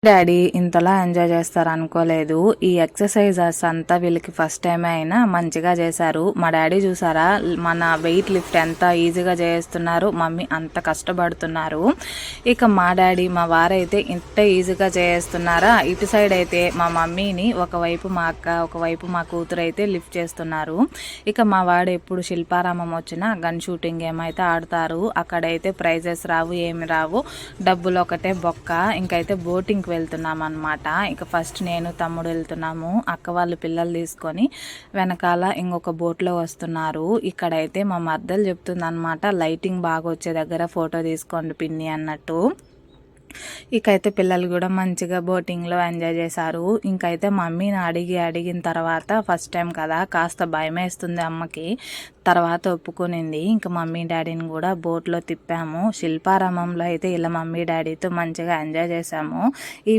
Daddy ఇంతలా enjoy చేస్తారు అనుకోలేదు. ఈ ఎక్సర్సైజెస్ అంతా వీళ్ళకి ఫస్ట్ టైం అయినా మంచిగా చేశారు. మా డాడీ చూసారా మన వెయిట్ లిఫ్ట్ ఎంత ఈజీగా చేస్తున్నారు, మమ్మీ అంత కష్టపడుతున్నారు. ఇక మా డాడీ మా వారైతే ఇంత ఈజీగా చేస్తున్నారా. ఇటు సైడ్ అయితే మా మమ్మీని ఒకవైపు మా అక్క ఒకవైపు మా కూతురు అయితే లిఫ్ట్ చేస్తున్నారు. ఇక మా వాడు ఎప్పుడు శిల్పారామం వచ్చినా గన్ షూటింగ్ ఏమైతే ఆడతారు. అక్కడైతే ప్రైజెస్ రావు, ఏమి రావు, డబ్బులు ఒకటే బొక్క. ఇంకైతే బోటింగ్ వెళ్తున్నాం అనమాట. ఇక ఫస్ట్ నేను తమ్ముడు వెళ్తున్నాము, అక్క వాళ్ళు పిల్లలు తీసుకొని వెనకాల ఇంకొక బోట్లో వస్తున్నారు. ఇక్కడైతే మా మర్దలు చెప్తుంది అనమాట, లైటింగ్ బాగా వచ్చే దగ్గర ఫోటో తీసుకోండి పిన్ని అన్నట్టు. ఇకైతే పిల్లలు కూడా మంచిగా బోటింగ్లో ఎంజాయ్ చేశారు. ఇంకైతే మమ్మీని అడిగిన తర్వాత ఫస్ట్ టైం కదా కాస్త భయం వేస్తుంది అమ్మకి, తర్వాత ఒప్పుకునింది. ఇంకా మమ్మీ డాడీని కూడా బోట్లో తిప్పాము. శిల్పారామంలో అయితే ఇలా మమ్మీ డాడీతో మంచిగా ఎంజాయ్ చేశాము. ఈ